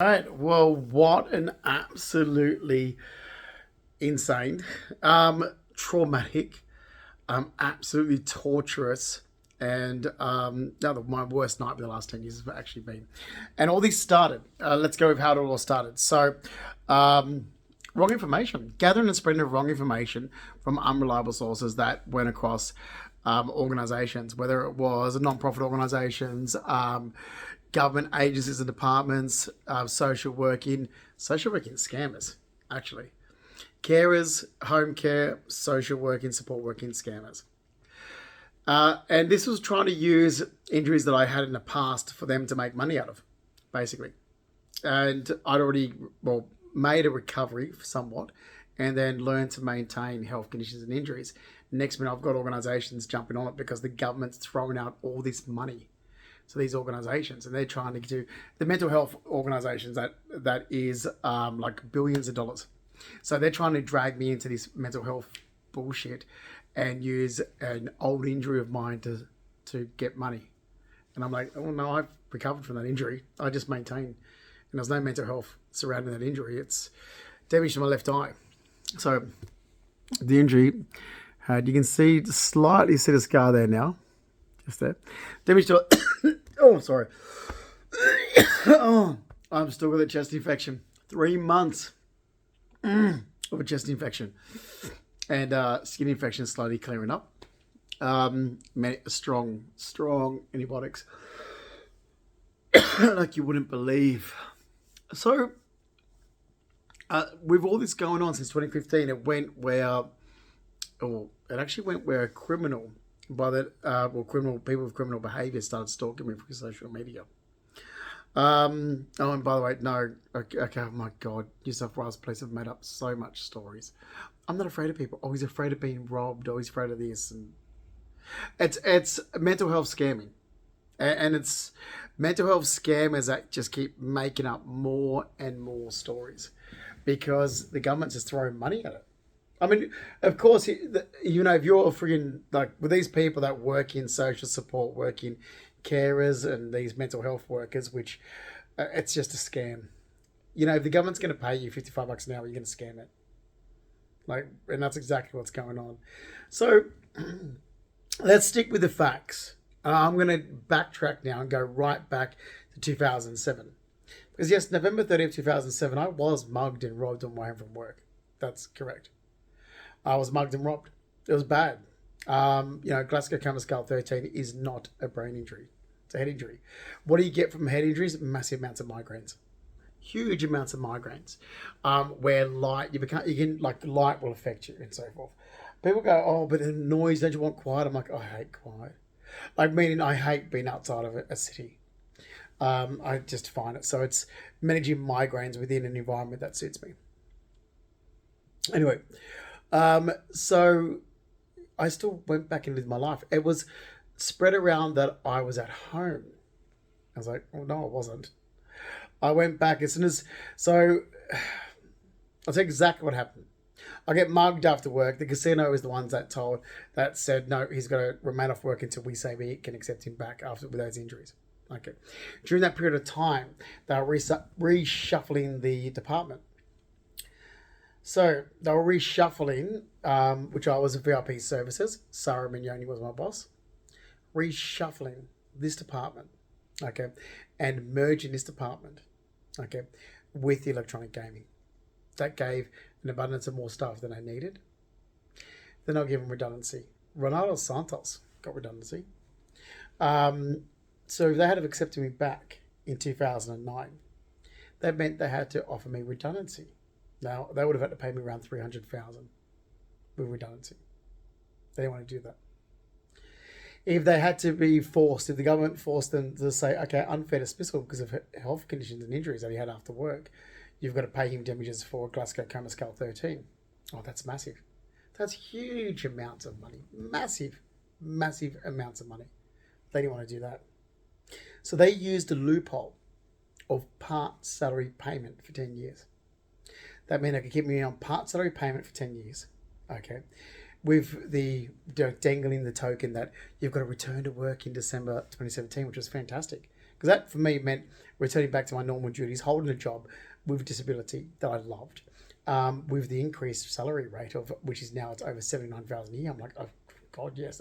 Right. Well, what an absolutely insane, traumatic, absolutely torturous, and my worst night for the last 10 years has actually been. And all this started. Let's go with how it all started. So, wrong information, gathering and spreading of wrong information from unreliable sources that went across organizations, whether it was non-profit organizations, government agencies and departments, social working scammers, actually. Carers, home care, social working, support working scammers. And this was trying to use injuries that I had in the past for them to make money out of, basically. And I'd already, made a recovery somewhat and then learned to maintain health conditions and injuries. Next minute, I've got organizations jumping on it because the government's throwing out all this money to these organizations, and they're trying to do the mental health organizations that is like billions of dollars. So they're trying to drag me into this mental health bullshit and use an old injury of mine to get money. And I'm like, oh no, I've recovered from that injury. I just maintain, and there's no mental health surrounding that injury. It's damage to my left eye. So the injury had, you can slightly see the scar there now, just there. Damage to oh, sorry. Oh, I'm still got a chest infection. 3 months of a chest infection. And skin infection is slowly clearing up. Strong antibiotics. Like you wouldn't believe. So, with all this going on since 2015, it went where, it actually went where a criminal criminal people with criminal behaviour started stalking me through social media. And by the way, no, okay, oh my God, New South Wales police have made up so much stories. I'm not afraid of people. Always afraid of being robbed. Always afraid of this, and it's mental health scamming, and it's mental health scammers that just keep making up more and more stories because the government's just throwing money at it. I mean, of course, if you're a friggin' like with these people that work in social support, work in carers and these mental health workers, which it's just a scam. If the government's going to pay you $55 an hour, you're going to scam it. And that's exactly what's going on. So let's stick with the facts. I'm going to backtrack now and go right back to 2007. Because yes, November 30th, 2007, I was mugged and robbed on my way home from work. That's correct. I was mugged and robbed. It was bad. Glasgow Coma Skull 13 is not a brain injury. It's a head injury. What do you get from head injuries? Massive amounts of migraines. Huge amounts of migraines. Where light, light will affect you and so forth. People go, oh, but the noise, don't you want quiet? I'm like, I hate quiet. Meaning I hate being outside of a city. I just find it. So it's managing migraines within an environment that suits me. Anyway, so I still went back into my life. It was spread around that I was at home. I was like, oh no, I wasn't. I went back as soon as, so I'll tell you exactly what happened. I get mugged after work. The casino is the ones that said, no, he's got to remain off work until we say we can accept him back with those injuries. Okay. During that period of time, they were reshuffling the department. So they were reshuffling, which I was in VIP services. Sarah Mignoni was my boss. Reshuffling this department, okay, and merging this department, okay, with the electronic gaming. That gave an abundance of more staff than I needed. Then I'll give them redundancy. Ronaldo Santos got redundancy. So they had to accept me back in 2009. That meant they had to offer me redundancy. Now, they would have had to pay me around $300,000 with redundancy. They didn't want to do that. If they had to be forced, if the government forced them to say, okay, unfair dismissal because of health conditions and injuries that he had after work, you've got to pay him damages for Glasgow Coma Skull 13. Oh, that's massive. That's huge amounts of money. Massive amounts of money. They didn't want to do that. So they used a loophole of part salary payment for 10 years. That meant they could keep me on part salary payment for 10 years. Okay. With the dangling the token that you've got to return to work in December 2017, which was fantastic Because that for me meant returning back to my normal duties, holding a job with disability that I loved, with the increased salary rate of which is now it's over 79,000 a year. I'm like, oh God, yes,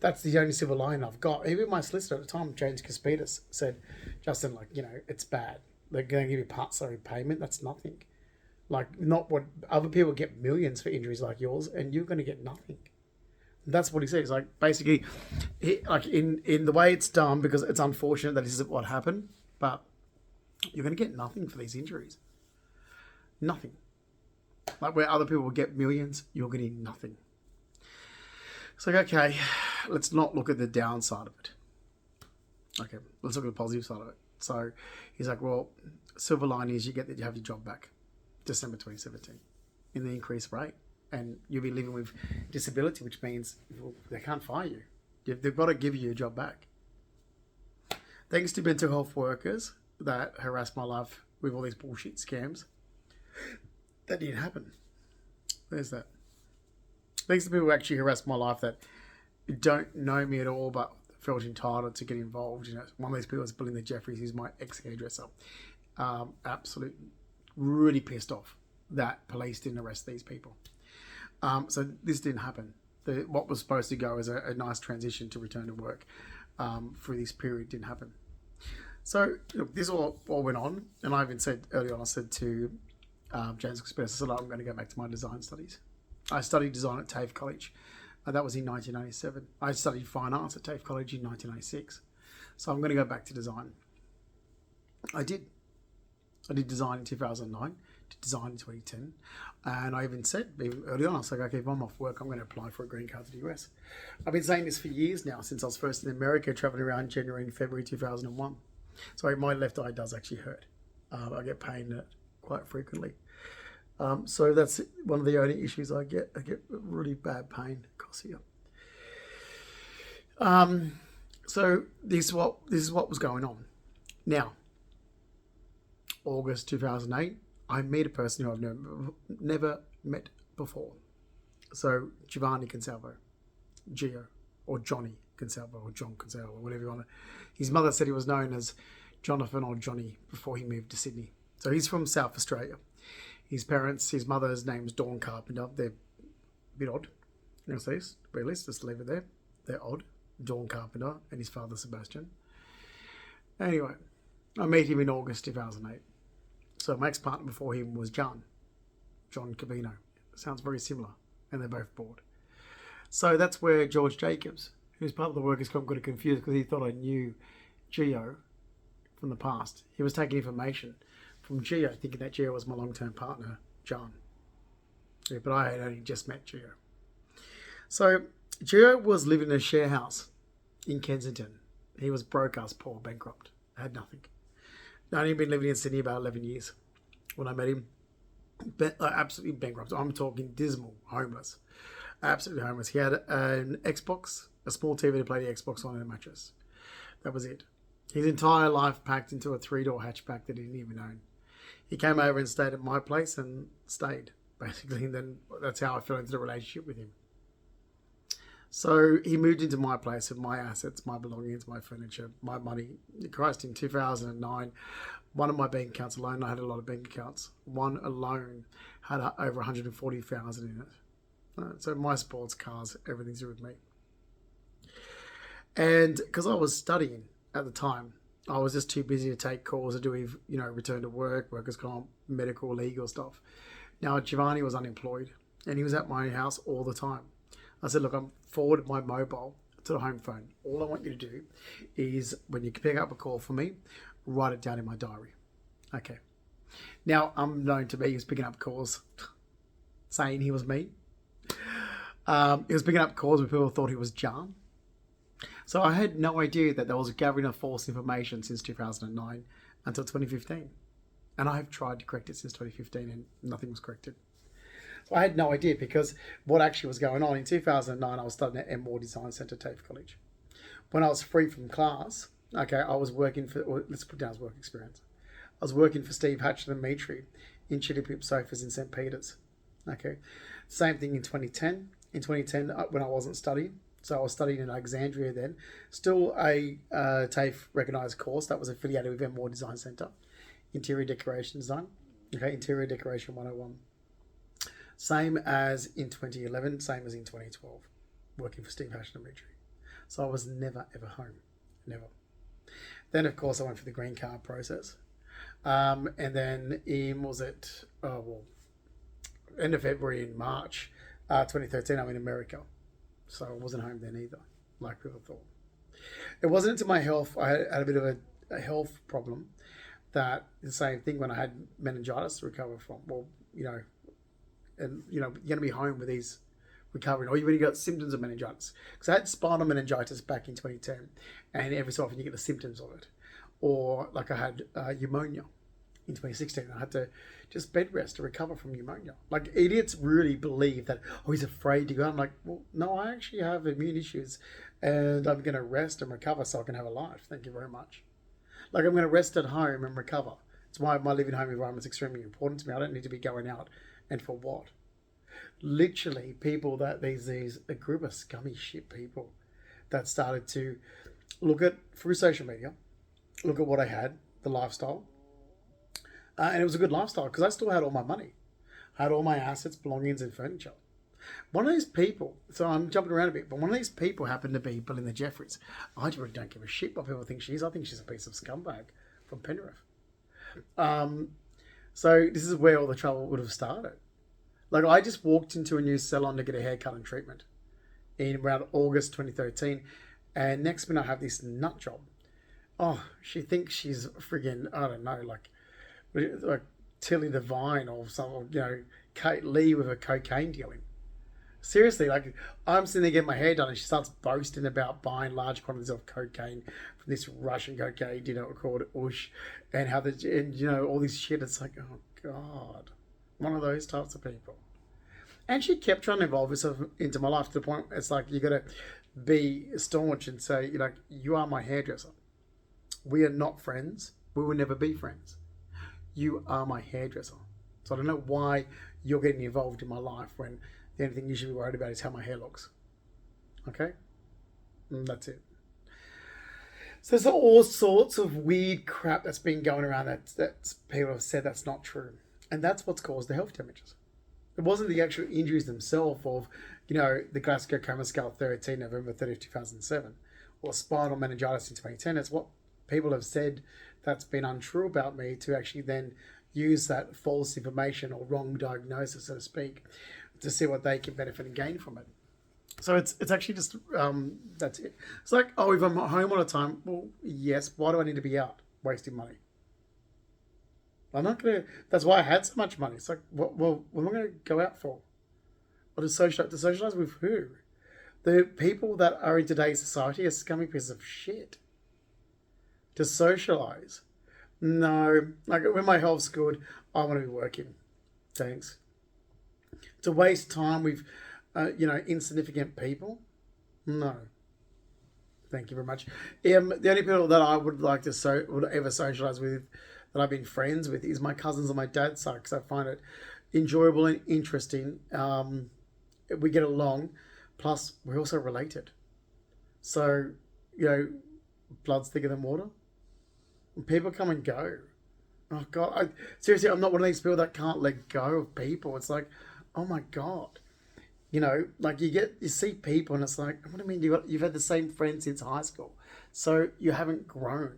that's the only silver line I've got. Even my solicitor at the time, James Kaspidas, said, Justin, like, it's bad. They're going to give you part salary payment. That's nothing. Like, not what other people get millions for injuries like yours, and you're going to get nothing. That's what he says. Like, basically, like in the way it's done, because it's unfortunate that this isn't what happened, but you're going to get nothing for these injuries. Nothing. Like where other people will get millions, you're getting nothing. It's like, okay, let's not look at the downside of it. Okay, let's look at the positive side of it. So he's like, well, silver lining is you have your job back, December 2017, in the increased rate. And you'll be living with disability, which means they can't fire you. They've got to give you your job back. Thanks to mental health workers that harassed my life with all these bullshit scams, that didn't happen. There's that. Thanks to people who actually harassed my life that don't know me at all but felt entitled to get involved. One of these people was Belinda Jeffries, who's my ex-hairdresser. Absolutely really pissed off that police didn't arrest these people. So this didn't happen. What was supposed to go as a nice transition to return to work through this period didn't happen. So look, this all went on, and I even said early on, I said to James Express, I said, I'm going to go back to my design studies. I studied design at TAFE College. That was in 1997. I studied fine arts at TAFE College in 1996. So I'm going to go back to design. I did design in 2009, did design in 2010. And I even said early on, I was like, okay, if I'm off work, I'm going to apply for a green card to the US. I've been saying this for years now, since I was first in America, traveling around January and February 2001. So my left eye does actually hurt. I get pain quite frequently. So that's one of the only issues I get. I get really bad pain across here. So this is what was going on. Now, August 2008, I meet a person who I've never met before. So Giovanni Consalvo, Gio, or Johnny Consalvo, or John Consalvo, or whatever you want to. His mother said he was known as Jonathan or Johnny before he moved to Sydney. So he's from South Australia. His mother's name's Dawn Carpenter. They're a bit odd. You know, so let's leave it there. They're odd. Dawn Carpenter and his father Sebastian. Anyway, I met him in August 2008. So my ex-partner before him was John Cabino. Sounds very similar. And they're both bored. So that's where George Jacobs, who's part of the workers' comp, got confused because he thought I knew Gio from the past. He was taking information from Gio, thinking that Gio was my long-term partner, John. Yeah, but I had only just met Gio. So Gio was living in a share house in Kensington. He was broke ass poor, bankrupt, had nothing. I'd only been living in Sydney about 11 years when I met him. Absolutely bankrupt. I'm talking dismal, homeless. Absolutely homeless. He had an Xbox, a small TV to play the Xbox on, and a mattress. That was it. His entire life packed into a 3-door hatchback that he didn't even own. He came over and stayed at my place and stayed, basically. And then that's how I fell into the relationship with him. So he moved into my place with my assets, my belongings, my furniture, my money. Christ, in 2009, one of my bank accounts alone, I had a lot of bank accounts. One alone had over 140,000 in it. So my sports cars, everything's with me. And because I was studying at the time, I was just too busy to take calls to do, return to work, workers' comp, medical, legal stuff. Now, Giovanni was unemployed and he was at my house all the time. I said, look, I'm forwarded my mobile to the home phone. All I want you to do is when you pick up a call for me, write it down in my diary. Okay. Now, unknown to me, he was picking up calls saying he was me. He was picking up calls where people thought he was John. So I had no idea that there was a gathering of false information since 2009 until 2015. And I have tried to correct it since 2015 and nothing was corrected. So I had no idea because what actually was going on. In 2009, I was studying at Moore Design Centre, TAFE College. When I was free from class, okay, I was working for, let's put down as work experience. I was working for Steve Hatchett and Mitri in Chili Pip Sofas in St. Peter's. Okay, same thing in 2010. In 2010, when I wasn't studying, So I was studying in Alexandria then. Still a TAFE recognised course that was affiliated with Enmore Design Centre. Interior Decoration Design. Okay, Interior Decoration 101. Same as in 2011, same as in 2012. Working for Steve Hashin and Mitri. So I was never, ever home. Never. Then, of course, I went for the green card process. And then end of February and March 2013, I'm in America. So I wasn't home then either, like people thought. It wasn't until my health, I had a bit of a health problem, that the same thing when I had meningitis to recover from. Well, you're going to be home with these recovering, or when you got symptoms of meningitis. Because I had spinal meningitis back in 2010, and every so often you get the symptoms of it. Or like I had pneumonia in 2016. I had to just bed rest to recover from pneumonia. Like, idiots really believe that, he's afraid to go. I'm like, well, no, I actually have immune issues, and I'm going to rest and recover so I can have a life. Thank you very much. Like, I'm going to rest at home and recover. It's why my living home environment is extremely important to me. I don't need to be going out, and for what? Literally, people that a group of scummy shit people that started to look at, through social media, look at what I had, the lifestyle. And it was a good lifestyle because I still had all my money. I had all my assets, belongings, and furniture. One of these people, so I'm jumping around a bit, but one of these people happened to be Belinda Jeffries. I really don't give a shit what people think she is. I think she's a piece of scumbag from Penrith. So this is where all the trouble would have started. Like, I just walked into a new salon to get a haircut and treatment in around August 2013. And next minute I have this nut job. Oh, she thinks she's friggin', I don't know, like Tilly Devine or some, Kate Lee with her cocaine dealing. Seriously, like, I'm sitting there getting my hair done and she starts boasting about buying large quantities of cocaine from this Russian cocaine dealer called Ush, and how all this shit. It's like, oh God, one of those types of people. And she kept trying to evolve herself into my life to the point it's like, you got to be staunch and say, you are my hairdresser. We are not friends. We will never be friends. You are my hairdresser. So I don't know why you're getting involved in my life when the only thing you should be worried about is how my hair looks. Okay? And that's it. So there's all sorts of weird crap that's been going around that people have said that's not true. And that's what's caused the health damages. It wasn't the actual injuries themselves of, the Glasgow Coma Scale 13, November 30, 2007, or spinal meningitis in 2010. It's what people have said that's been untrue about me to actually then use that false information or wrong diagnosis, so to speak, to see what they can benefit and gain from it. So it's actually just, that's it. It's like, if I'm at home all the time, well, yes, why do I need to be out wasting money? I'm not going to, that's why I had so much money. It's like, what am I going to go out for? Or to socialize with who? The people that are in today's society are scummy pieces of shit. To socialize? No. Like, when my health's good, I want to be working. Thanks. To waste time with, insignificant people? No. Thank you very much. The only people that I would like to would ever socialize with, that I've been friends with, is my cousins on my dad's side, because I find it enjoyable and interesting. We get along, plus we're also related. So, blood's thicker than water. People come and go. Oh God, seriously, I'm not one of these people that can't let go of people. It's like, oh my God. Like you see people and it's like, what do you mean you've had the same friend since high school? So you haven't grown.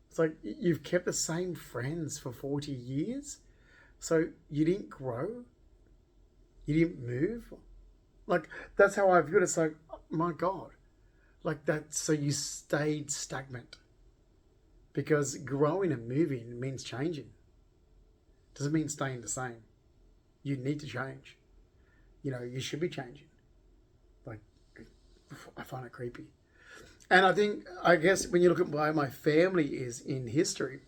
It's like you've kept the same friends for 40 years. So you didn't grow. You didn't move. Like, that's how I view it. It's like, oh my God. Like that, so you stayed stagnant. Because growing and moving means changing. Doesn't mean staying the same. You need to change. You should be changing. Like, I find it creepy. And I guess when you look at why my family is in history,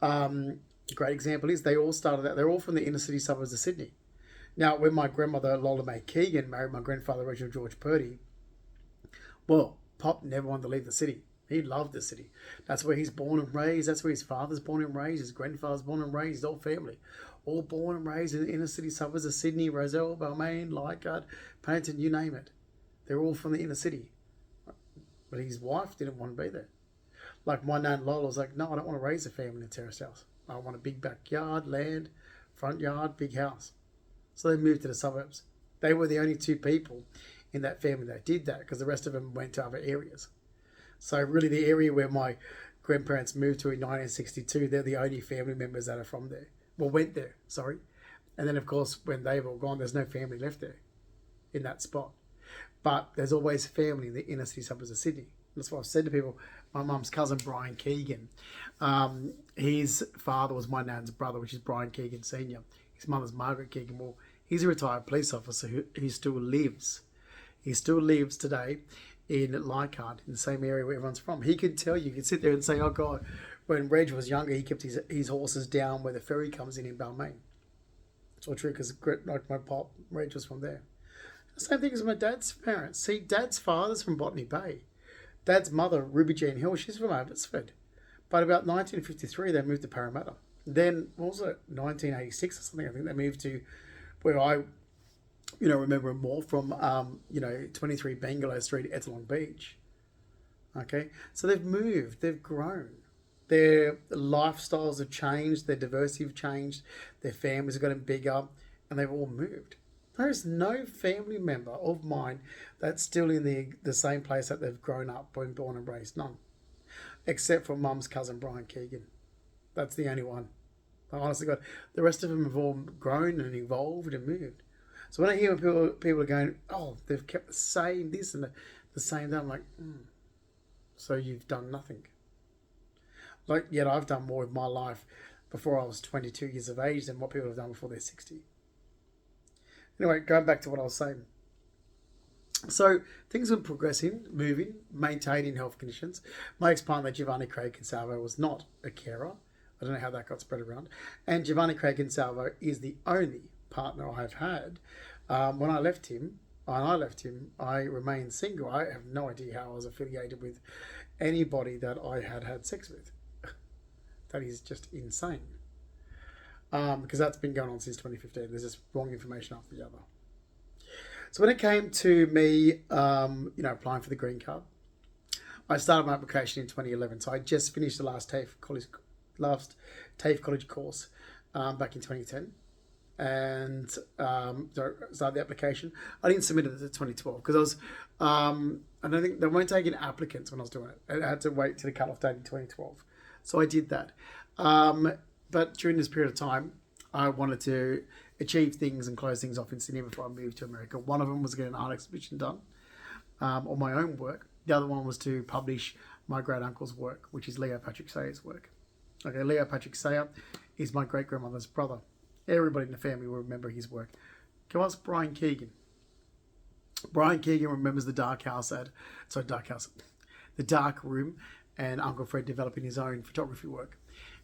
a great example is they all started out, they're all from the inner city suburbs of Sydney. Now, when my grandmother Lola Mae Keegan married my grandfather Reginald George Purdy, well, Pop never wanted to leave the city. He loved the city. That's where he's born and raised. That's where his father's born and raised. His grandfather's born and raised. His whole family. All born and raised in the inner city suburbs of Sydney, Rozelle, Balmain, Leichhardt, Paddington, you name it. They're all from the inner city. But his wife didn't want to be there. Like my nan Lola was like, no, I don't want to raise a family in a terrace house. I want a big backyard, land, front yard, big house. So they moved to the suburbs. They were the only two people in that family that did that, because the rest of them went to other areas. So really the area where my grandparents moved to in 1962, they're the only family members that are from there. Well, went there, sorry. And then, of course, when they've all gone, there's no family left there in that spot. But there's always family in the inner city suburbs of Sydney. That's what I've said to people. My mum's cousin, Brian Keegan, his father was my nan's brother, which is Brian Keegan Sr. His mother's Margaret Keegan. Well, he's a retired police officer who still lives. He still lives today in Leichhardt, in the same area where everyone's from. He could tell you, he could sit there and say, oh God, when Reg was younger, he kept his horses down where the ferry comes in Balmain. It's all true, because like my pop, Reg was from there. The same thing as my dad's parents. See, Dad's father's from Botany Bay. Dad's mother, Ruby Jean Hill, she's from Abbotsford. But about 1953, they moved to Parramatta. Then, what was it, 1986 or something, I think they moved to where I, remember more from, 23 Bangalow Street, Ettalong Beach. Okay? So they've moved, they've grown. Their lifestyles have changed, their diversity have changed, their families have gotten bigger, and they've all moved. There is no family member of mine that's still in the same place that they've grown up, been born and raised. None. Except for Mum's cousin, Brian Keegan. That's the only one. Honestly, God, the rest of them have all grown and evolved and moved. So when I hear people are going, oh, they've kept the same this and the same that, I'm like, so you've done nothing. Like, yet I've done more of my life before I was 22 years of age than what people have done before they're 60. Anyway, going back to what I was saying. So things were progressing, moving, maintaining health conditions. My ex-partner, Giovanni Craig Consalvo, was not a carer. I don't know how that got spread around. And Giovanni Craig Consalvo is the only partner I've had. When I left him, I remained single. I have no idea how I was affiliated with anybody that I had sex with. That is just insane. Because that's been going on since 2015. There's just wrong information after the other. So when it came to me, applying for the green card, I started my application in 2011. So I just finished the last TAFE college course back in 2010, and started the application. I didn't submit it to 2012 because I was. I don't think they weren't taking applicants when I was doing it. I had to wait till the cut-off date in 2012. So I did that. But during this period of time, I wanted to achieve things and close things off in Sydney before I moved to America. One of them was getting an art exhibition done on my own work. The other one was to publish my great uncle's work, which is Leo Patrick Sayer's work. Okay, Leo Patrick Sayer is my great grandmother's brother. Everybody in the family will remember his work. Go ask Brian Keegan. Brian Keegan remembers the dark room, and Uncle Fred developing his own photography work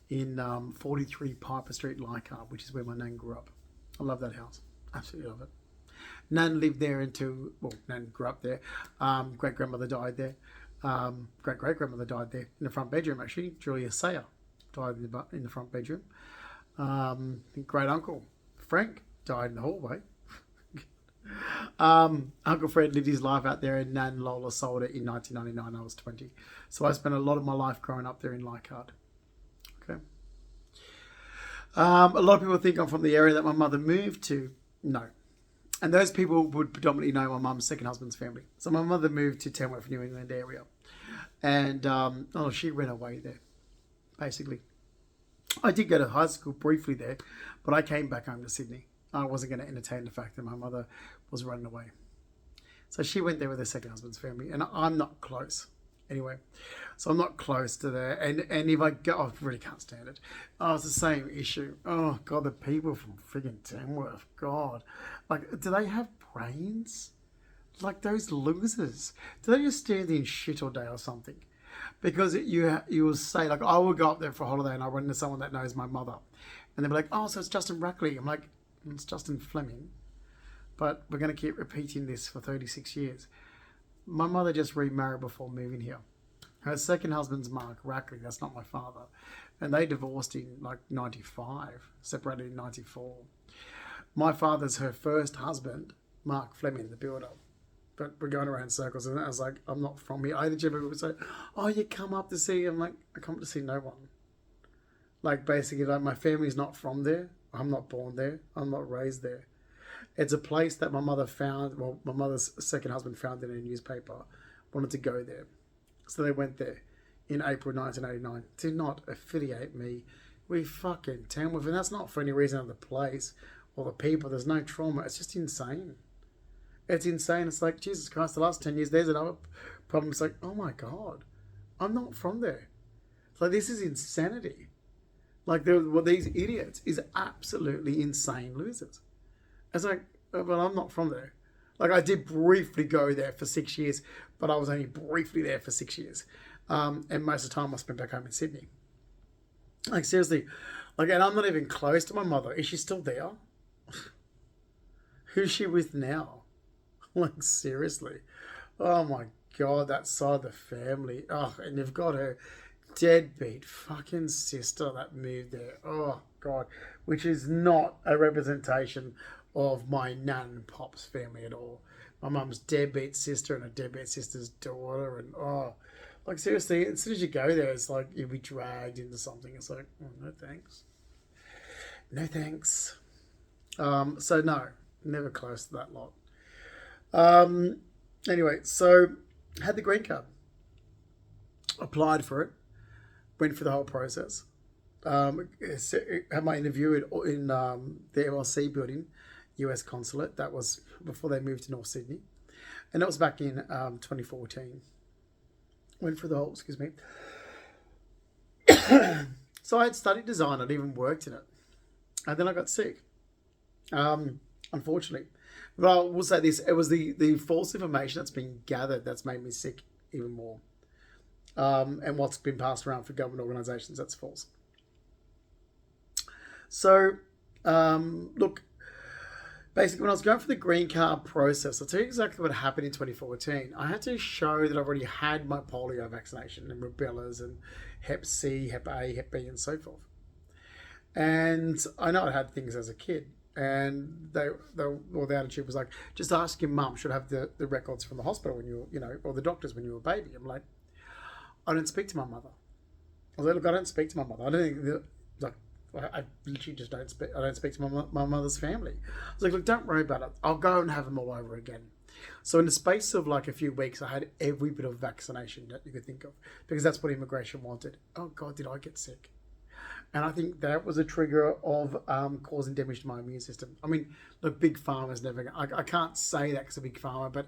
in 43 Piper Street, Leichhardt, which is where my nan grew up. I love that house. Absolutely love it. Nan lived there Nan grew up there. Great-grandmother died there. Great-great-grandmother died there in the front bedroom, actually. Julia Sayer died in the front bedroom. Great-uncle Frank died in the hallway. Uncle Fred lived his life out there, and Nan Lola sold it in 1999. I was 20. So I spent a lot of my life growing up there in Leichhardt. Okay. A lot of people think I'm from the area that my mother moved to. No. And those people would predominantly know my mum's second husband's family. So my mother moved to Tamworth, New England area. And she ran away there, basically. I did go to high school briefly there, but I came back home to Sydney. I wasn't going to entertain the fact that my mother was running away. So she went there with her second husband's family, and I'm not close. Anyway, so I'm not close to there. And if I go, I really can't stand it. Oh, it's the same issue. Oh, God, the people from friggin' Tamworth. God. Like, do they have brains? Like those losers. Do they just stand in shit all day or something? Because you will say, like, I will go up there for a holiday and I'll run into someone that knows my mother. And they'll be like, oh, so it's Justin Brackley. I'm like, it's Justin Fleming. But we're going to keep repeating this for 36 years. My mother just remarried before moving here. Her second husband's Mark Rackley. That's not my father. And they divorced in like 95, separated in 94. My father's her first husband, Mark Fleming, the builder. but we're going around in circles. And I was like, I'm not from here. I had people would say, oh, you come up to see. I'm like, I come up to see no one. Like, basically, like, my family's not from there. I'm not born there. I'm not raised there. It's a place that my mother found. Well, my mother's second husband found in a newspaper. Wanted to go there. So they went there in April 1989. Did not affiliate me with fucking Tamworth. And that's not for any reason of the place or the people. There's no trauma. It's just insane. It's insane. It's like, Jesus Christ, the last 10 years, there's another problem. It's like, oh my God, I'm not from there. It's like, this is insanity. Like, these idiots is absolutely insane losers. It's like, well, I'm not from there. Like, I did briefly go there for 6 years, but I was only briefly there for 6 years. And most of the time I spent back home in Sydney. Like, seriously. Like, and I'm not even close to my mother. Is she still there? Who's she with now? Like, seriously. Oh my God, that side of the family. Oh, and you've got her deadbeat fucking sister that moved there. Oh God, which is not a representation of my nan and pop's family at all. My mum's deadbeat sister and a deadbeat sister's daughter, and oh, like, seriously, as soon as you go there, it's like you'll be dragged into something. It's like, oh, no thanks. No thanks. So no, never close to that lot. Anyway, so had the green card, applied for it, went through the whole process. Had my interview in the MLC building, US consulate. That was before they moved to North Sydney, and that was back in 2014. Went through the whole, excuse me. So I had studied design. I'd even worked in it, and then I got sick. Unfortunately. But I will say this, it was the false information that's been gathered that's made me sick even more. And what's been passed around for government organisations, that's false. So, look, basically when I was going through the green card process, I'll tell you exactly what happened in 2014. I had to show that I've already had my polio vaccination and rubellas and Hep C, Hep A, Hep B and so forth. And I know I had things as a kid. And the attitude was like, just ask your mum, should have the records from the hospital when you were, or the doctors when you were a baby. I'm like, I don't speak to my mother. I was like, look, I don't speak to my mother. I don't think, I literally just don't speak. I don't speak to my mother's family. I was like, look, don't worry about it. I'll go and have them all over again. So in the space of like a few weeks, I had every bit of vaccination that you could think of, because that's what immigration wanted. Oh God, did I get sick? And I think that was a trigger of causing damage to my immune system. I mean, look, Big Pharma's never... I can't say that because of Big Pharma, but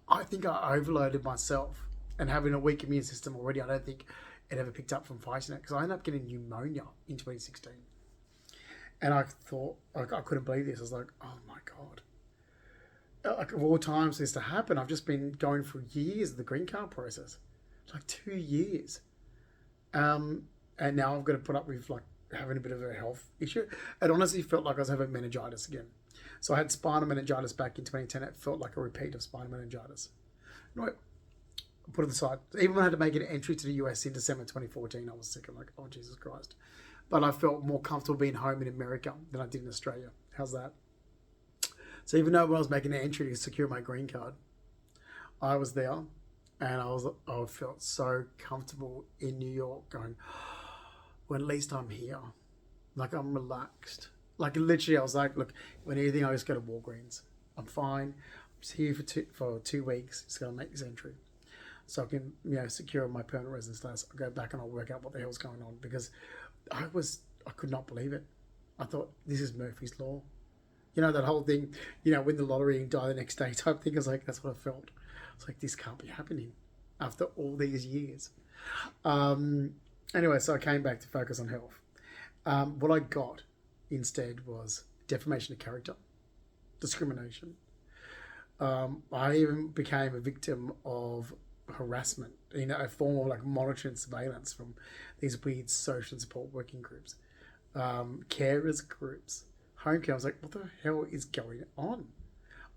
I think I overloaded myself. And having a weak immune system already, I don't think it ever picked up from fighting it, because I ended up getting pneumonia in 2016. And I thought, like, I couldn't believe this. I was like, oh my God. Like, of all times for this to happen, I've just been going for years of the green card process. Like 2 years. And now I've got to put up with like having a bit of a health issue. It honestly felt like I was having meningitis again. So I had spinal meningitis back in 2010. It felt like a repeat of spinal meningitis. Anyway, put it aside. Even when I had to make an entry to the US in December 2014, I was sick. I'm like, oh, Jesus Christ. But I felt more comfortable being home in America than I did in Australia. How's that? So even though when I was making an entry to secure my green card, I was there and I felt so comfortable in New York going, well, at least I'm here. Like, I'm relaxed. Like, literally, I was like, look, when anything, I just go to Walgreens. I'm fine. I'm just here for 2 weeks. Just going to make this entry. So I can, secure my permanent residence status. I'll go back and I'll work out what the hell's going on. Because I could not believe it. I thought, this is Murphy's Law. You know, that whole thing, win the lottery and die the next day type thing. I was like, that's what I felt. It's like, this can't be happening after all these years. Anyway, so I came back to focus on health. What I got instead was defamation of character, discrimination. I even became a victim of harassment, a form of like monitoring surveillance from these weird social support working groups, carers groups, home care. I was like, what the hell is going on?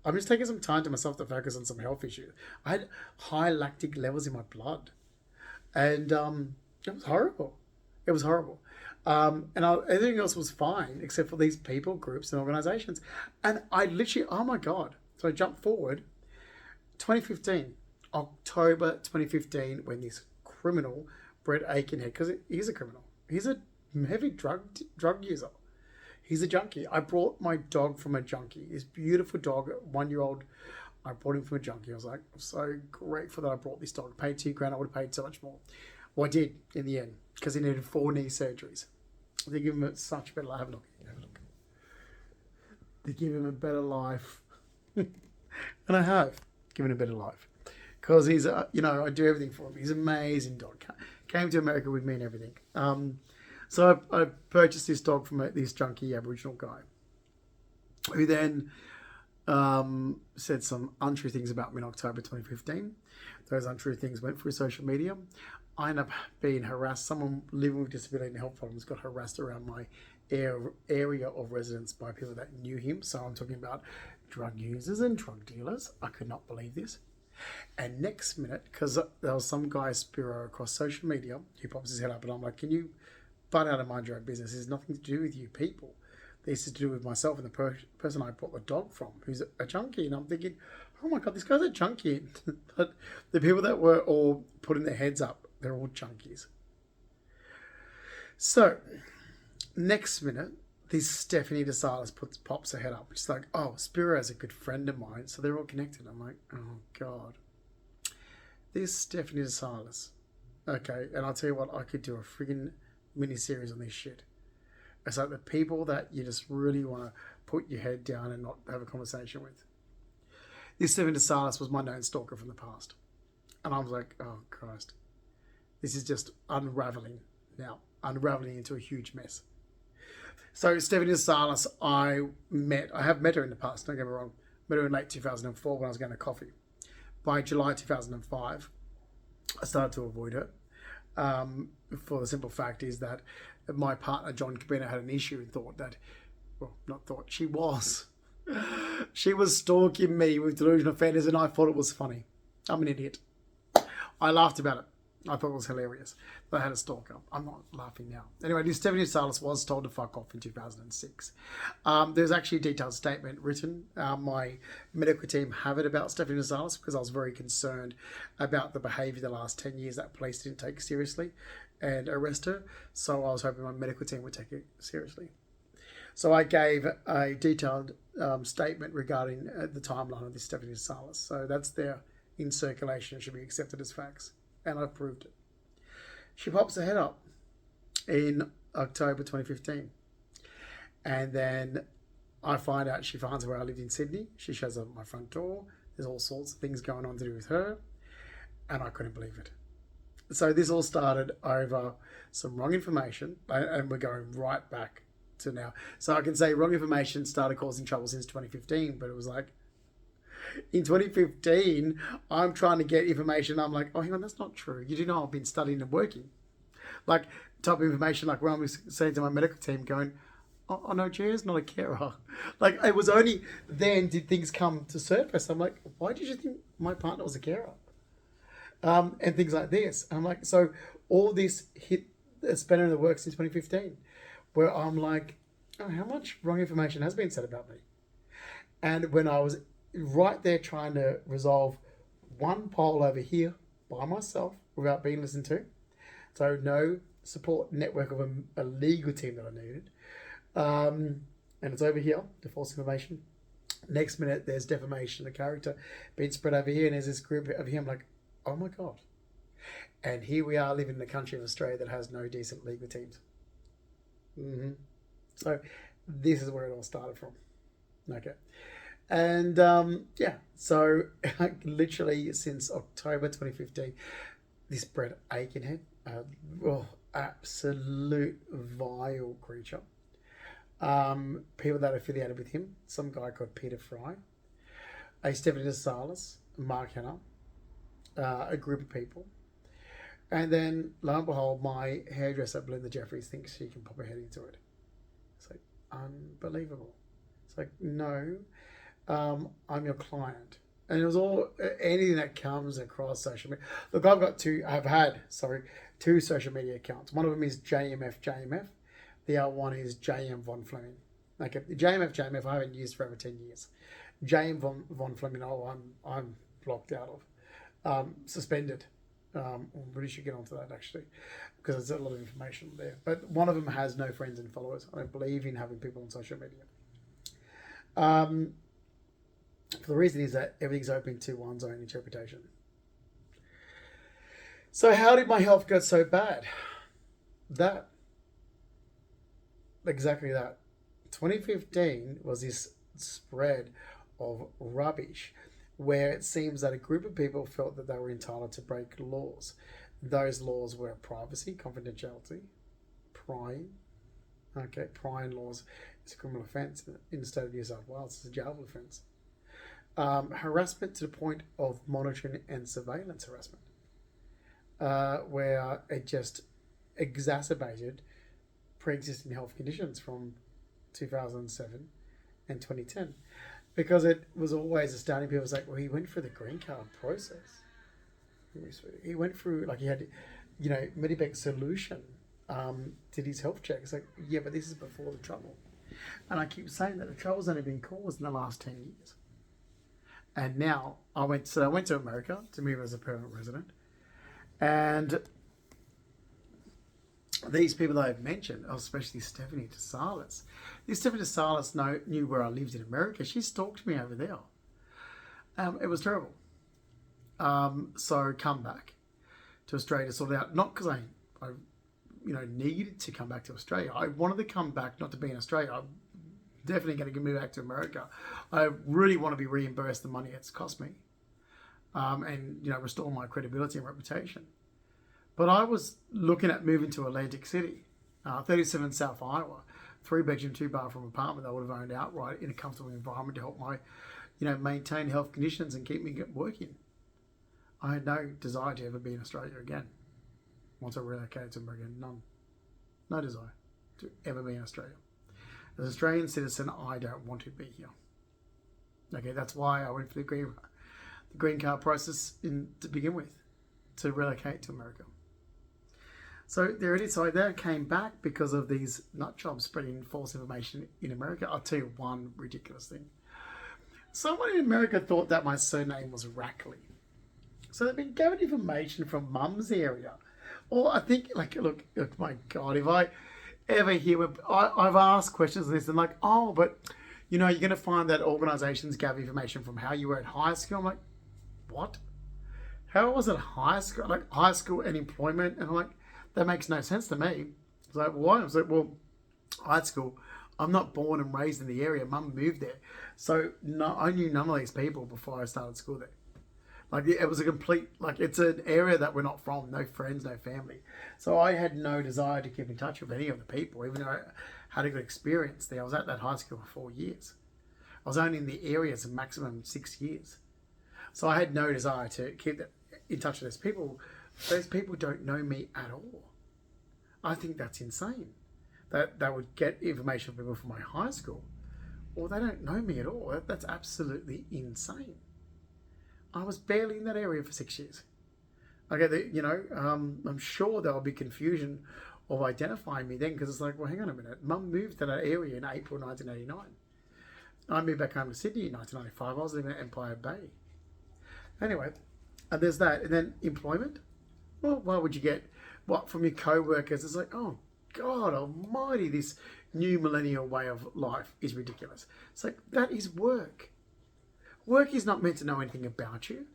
I'm just taking some time to myself to focus on some health issues. I had high lactic levels in my blood, and it was horrible. It was horrible. And everything else was fine except for these people, groups and organisations. And I literally, oh my God. So I jumped forward 2015, October 2015, when this criminal, Brett Aikenhead, because he's a criminal, he's a heavy drug user. He's a junkie. I brought my dog from a junkie. This beautiful dog, 1-year-old. I brought him from a junkie. I was like, I'm so grateful that I brought this dog. I paid $2,000. I would have paid so much more. Well, I did in the end because he needed 4 knee surgeries. They give him such a better life. Have a look. Have a look. They give him a better life, and I have given him a better life because he's, I do everything for him. He's an amazing dog. Came to America with me and everything. So I purchased this dog from this junkie Aboriginal guy, who then said some untrue things about me in October 2015. Those untrue things went through social media. I ended up being harassed. Someone living with disability and health problems got harassed around my area of residence by people that knew him. So I'm talking about drug users and drug dealers. I could not believe this. And next minute, because there was some guy, Spiro, across social media, he pops his head up and I'm like, can you butt out of my drug business? It has nothing to do with you people. This is to do with myself and the person I bought the dog from, who's a junkie. And I'm thinking, oh my God, this guy's a junkie. But the people that were all putting their heads up, they're all junkies. So, next minute, this Stephanie DeSalis pops her head up. She's like, oh, Spiro is a good friend of mine. So they're all connected. I'm like, oh God. This Stephanie DeSalis. Okay, and I'll tell you what, I could do a friggin' mini-series on this shit. It's like the people that you just really want to put your head down and not have a conversation with. This Stephanie DeSalis was my known stalker from the past. And I was like, oh Christ. This is just unraveling now. Unraveling into a huge mess. So Stephanie DeSalis, I have met her in the past, don't get me wrong. Met her in late 2004 when I was going to coffee. By July 2005, I started to avoid her. For the simple fact is that my partner, John Cabina, had an issue and thought that, well, not thought, she was. She was stalking me with delusional fantasy and I thought it was funny. I'm an idiot. I laughed about it. I thought it was hilarious that I had a stalker. I'm not laughing now. Anyway, this Stephanie Salas was told to fuck off in 2006. There's actually a detailed statement written. My medical team have it about Stephanie Salas because I was very concerned about the behaviour the last 10 years that police didn't take seriously and arrest her. So I was hoping my medical team would take it seriously. So I gave a detailed statement regarding the timeline of this Stephanie Salas. So that's there in circulation. It should be accepted as facts. And I proved it. She pops her head up in October 2015. And then I find out she finds where I lived in Sydney. She shows up at my front door. There's all sorts of things going on to do with her. And I couldn't believe it. So this all started over some wrong information. And we're going right back to now. So I can say wrong information started causing trouble since 2015. But it was like, in 2015, I'm trying to get information. I'm like, oh, hang on, that's not true. You do know I've been studying and working. Like, type of information, like when I was saying to my medical team, going, oh no, Jerry's not a carer. Like, it was only then did things come to surface. I'm like, why did you think my partner was a carer? And things like this. And I'm like, so all this hit a spanner in the works in 2015, where I'm like, oh, how much wrong information has been said about me? And when I was right there trying to resolve one poll over here by myself without being listened to. So no support network of a legal team that I needed. And it's over here, the false information. Next minute, there's defamation of character being spread over here. And there's this group over here. I'm like, oh my God. And here we are living in a country of Australia that has no decent legal teams. So this is where it all started from. Okay. And so literally since October 2015, this Brett Aikenhead, absolute vile creature. People that are affiliated with him, some guy called Peter Fry, a Stephanie DeSalis, Mark Hanna, a group of people. And then, lo and behold, my hairdresser, Belinda Jeffries, thinks she can pop her head into it. It's like, unbelievable. It's like, no. I'm your client. And it was all anything that comes across social media. Look, I've had two social media accounts. One of them is JMF. The other one is JM Von Fleming. Okay, JMF I haven't used for over 10 years. JM Von Fleming, I'm blocked out of, suspended. I'm pretty sure get onto that actually, because there's a lot of information there. But one of them has no friends and followers. I don't believe in having people on social media. For the reason is that everything's open to one's own interpretation. So how did my health get so bad? That. Exactly that. 2015 was this spread of rubbish where it seems that a group of people felt that they were entitled to break laws. Those laws were privacy, confidentiality, prying. Okay, prying laws is a criminal offence in the state of New South Wales. It's a jailable offence. Harassment to the point of monitoring and surveillance harassment, where it just exacerbated pre-existing health conditions from 2007 and 2010, because it was always astounding. People was like, well, he went through the green card process. He went through, like, he had, Medibank Solution did his health check. It's like, yeah, but this is before the trouble. And I keep saying that the trouble's only been caused in the last 10 years. And now I went to America to move as a permanent resident. And these people that I've mentioned, especially Stephanie DeSalis. Stephanie DeSalis knew where I lived in America. She stalked me over there. It was terrible. So come back to Australia to sort it out. Not because I needed to come back to Australia. I wanted to come back not to be in Australia. I'm definitely going to move back to America. I really want to be reimbursed the money it's cost me, and restore my credibility and reputation. But I was looking at moving to Atlantic City, 37 South Iowa, 3-bedroom, 2-bathroom apartment that I would have owned outright in a comfortable environment to help my, maintain health conditions and keep me working. I had no desire to ever be in Australia again. Once I relocated to America, none. No desire to ever be in Australia. As an Australian citizen, I don't want to be here. Okay, that's why I went for the green card process to begin with, to relocate to America. So there it is. So I then came back because of these nut jobs spreading false information in America. I'll tell you one ridiculous thing. Someone in America thought that my surname was Rackley. So they've been given information from mum's area. Or I think, look, my God, if I ever hear, I've asked questions on this and but, you're going to find that organisations gave information from how you were at high school. I'm like, what? How was it high school? Like high school and employment? And I'm like, that makes no sense to me. It's like, why? I was like, well, high school, I'm not born and raised in the area. Mum moved there. So no, I knew none of these people before I started school there. Like, it was a complete, it's an area that we're not from. No friends, no family. So I had no desire to keep in touch with any of the people, even though I had a good experience there. I was at that high school for 4 years. I was only in the area for maximum 6 years. So I had no desire to keep in touch with those people. Those people don't know me at all. I think that's insane. That they would get information from people from my high school, or they don't know me at all. That's absolutely insane. I was barely in that area for 6 years. Okay, I'm sure there will be confusion of identifying me then, because it's like, well, hang on a minute. Mum moved to that area in April 1989. I moved back home to Sydney in 1995. I was living at Empire Bay. Anyway, and there's that. And then employment. Well, why would you get what from your co-workers? It's like, oh, God almighty, this new millennial way of life is ridiculous. It's like, that is work. Work is not meant to know anything about you.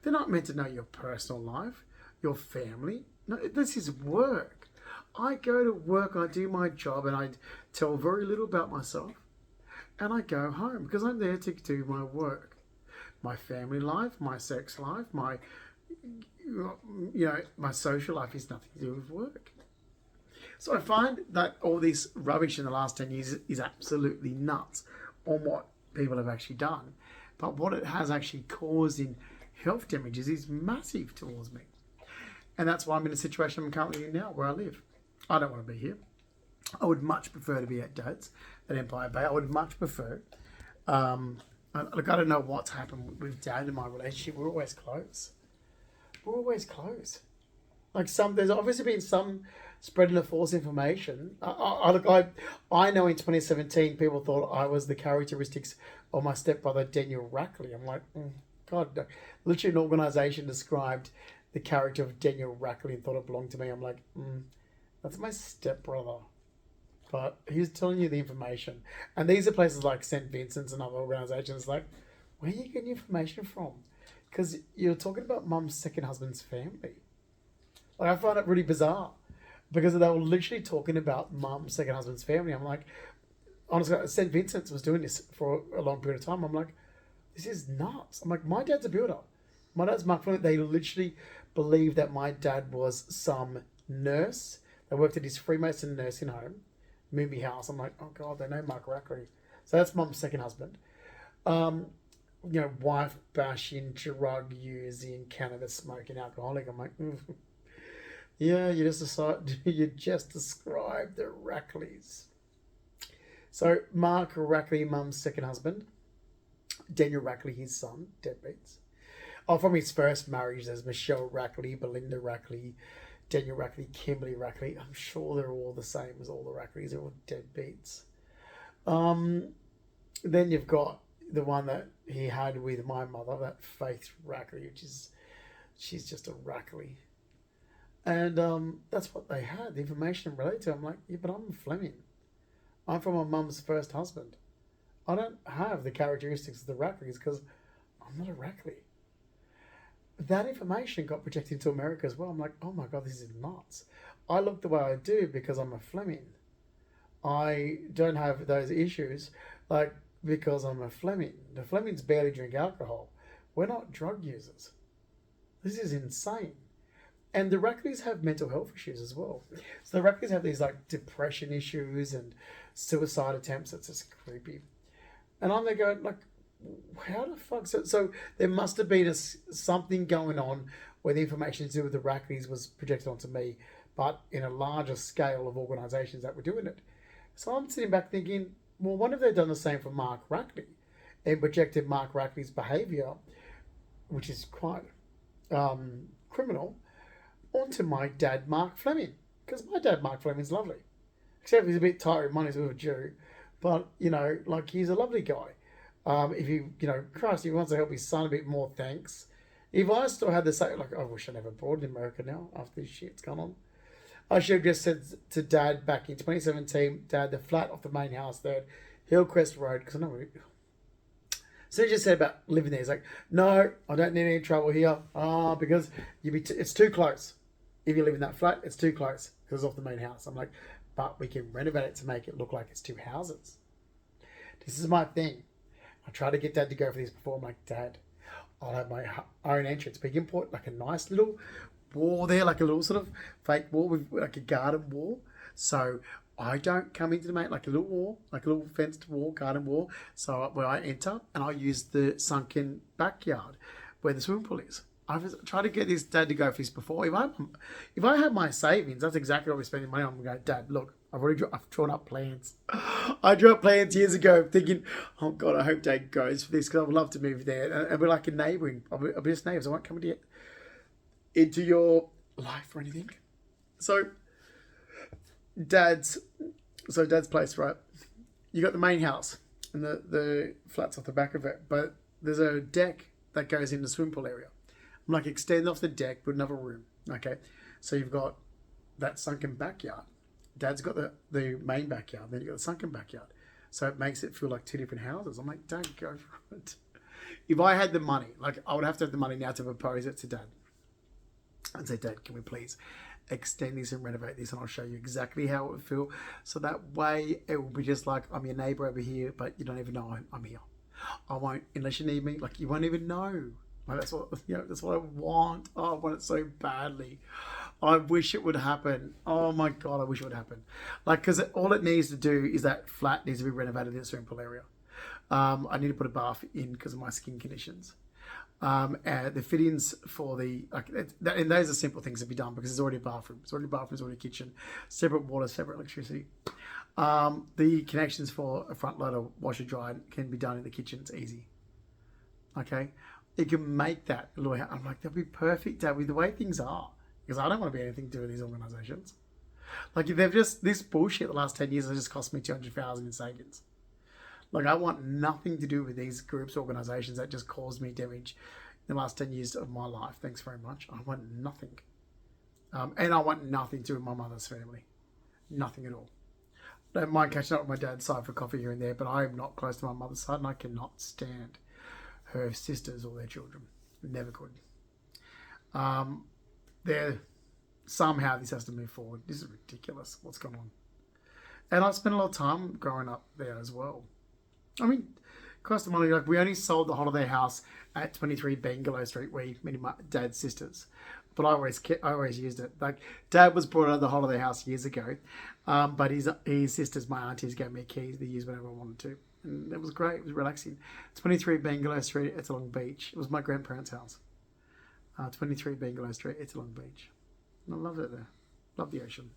They're not meant to know your personal life, your family. No, this is work. I go to work, I do my job, and I tell very little about myself. And I go home because I'm there to do my work. My family life, my sex life, my social life is nothing to do with work. So I find that all this rubbish in the last 10 years is absolutely nuts on what people have actually done. But what it has actually caused in health damages is massive towards me. And that's why I'm in a situation I'm currently in now, where I live. I don't want to be here. I would much prefer to be at Dad's, at Empire Bay. I would much prefer. Look, I don't know what's happened with Dad in my relationship. We're always close. There's obviously been some spreading of false information. I know in 2017 people thought I was the characteristics of my stepbrother Daniel Rackley. I'm like, God, no. Literally an organisation described the character of Daniel Rackley and thought it belonged to me. I'm like, that's my stepbrother. But he's telling you the information. And these are places like St. Vincent's and other organisations. Like, where are you getting information from? Because you're talking about mum's second husband's family. Like, I find it really bizarre. Because they were literally talking about mum's second husband's family. I'm like, honestly, St. Vincent's was doing this for a long period of time. I'm like, this is nuts. I'm like, my dad's a builder. My dad's Mark Fleming. They literally believe that my dad was some nurse. They worked at his Freemason nursing home, Moonby House. I'm like, oh God, they know Mark Rackley. So that's mum's second husband. Wife bashing, drug using, cannabis smoking, alcoholic. I'm like, yeah, you just described the Rackleys. So Mark Rackley, mum's second husband. Daniel Rackley, his son, deadbeats. From his first marriage, there's Michelle Rackley, Belinda Rackley, Daniel Rackley, Kimberly Rackley. I'm sure they're all the same as all the Rackleys. They're all deadbeats. Then you've got the one that he had with my mother, that Faith Rackley, she's just a Rackley. And that's what they had, the information related to. I'm like, yeah, but I'm Fleming. I'm from my mum's first husband. I don't have the characteristics of the Rackleys because I'm not a Rackley. That information got projected into America as well. I'm like, oh my God, this is nuts. I look the way I do because I'm a Fleming. I don't have those issues because I'm a Fleming. The Flemings barely drink alcohol. We're not drug users. This is insane. And the Rackleys have mental health issues as well. So the Rackleys have these depression issues and suicide attempts. It's just creepy. And I'm there going, how the fuck? So there must have been something going on where the information to do with the Rackleys was projected onto me, but in a larger scale of organisations that were doing it. So I'm sitting back thinking, well, what if they've done the same for Mark Rackley and projected Mark Rackley's behaviour, which is quite criminal, onto my dad, Mark Fleming? Because my dad, Mark Fleming's lovely. Except he's a bit tight with money, he's with a Jew. But, he's a lovely guy. If Christ, he wants to help his son a bit more, thanks. If I still had the same, I wish I never brought in America now after this shit's gone on. I should have just said to Dad back in 2017, Dad, the flat off the main house there, Hillcrest Road, because I know so he just said about living there. He's like, no, I don't need any trouble here. Because it's too close. If you live in that flat, it's too close because it's off the main house. I'm like, but we can renovate it to make it look like it's two houses. This is my thing. I tried to get Dad to go for this before. I'm like, Dad, I'll have my own entrance. But you can put a nice little wall there, a little sort of fake wall with a garden wall. So I don't come into the main, a little wall, a little fenced wall, garden wall. So where I enter, and I use the sunken backyard where the swimming pool is. I've tried to get this Dad to go for this before. If I had my savings, that's exactly what we're spending money on. I'm going, Dad, look, I've drawn up plans. I drew up plans years ago thinking, oh God, I hope Dad goes for this because I would love to move there. And we're like a neighbouring. I'll be just neighbours. I won't come into your life or anything. So Dad's place, right? You got the main house and the flats off the back of it, but there's a deck that goes in the swimming pool area. I'm like, extend off the deck, put another room. Okay, so you've got that sunken backyard. Dad's got the main backyard, then you've got the sunken backyard. So it makes it feel like two different houses. I'm like, Dad, go for it. If I had the money, I would have to have the money now to propose it to Dad. I'd say, Dad, can we please extend this and renovate this, and I'll show you exactly how it would feel. So that way it will be just like I'm your neighbour over here, but you don't even know I'm here. I won't, unless you need me, you won't even know. That's what I want. Oh, I want it so badly. I wish it would happen. Oh my God, I wish it would happen. Because all it needs to do is that flat needs to be renovated in the swimming pool area. I need to put a bath in because of my skin conditions. The fittings for and those are simple things to be done because there's already a bathroom. It's already a bathroom, it's already a kitchen, separate water, separate electricity. The connections for a front loader, washer, dryer can be done in the kitchen. It's easy. Okay. You can make that a little. I'm like, that'd be perfect, Dad, with the way things are. Because I don't want to be anything to do with these organisations. They've just, this bullshit the last 10 years has just cost me $200,000 in savings. Like, I want nothing to do with these groups, organisations that just caused me damage in the last 10 years of my life. Thanks very much. I want nothing. And I want nothing to do with my mother's family. Nothing at all. I don't mind catching up with my dad's side for coffee here and there, but I am not close to my mother's side, and I cannot stand her sisters or their children. Never could. They're somehow this has to move forward. This is ridiculous. What's going on? And I spent a lot of time growing up there as well. I mean, cost of money. Like, we only sold the holiday house at 23 Bangalow Street. Me and my dad's sisters. But I always used it. Like, Dad was brought out of the holiday house years ago, but his sisters, my aunties, gave me keys to use whenever I wanted to, and it was great. It was relaxing. 23 Bangalow Street, Ettalong Beach. It was my grandparents' house. 23 Bangalow Street, Ettalong Beach. And I loved it there. Love the ocean.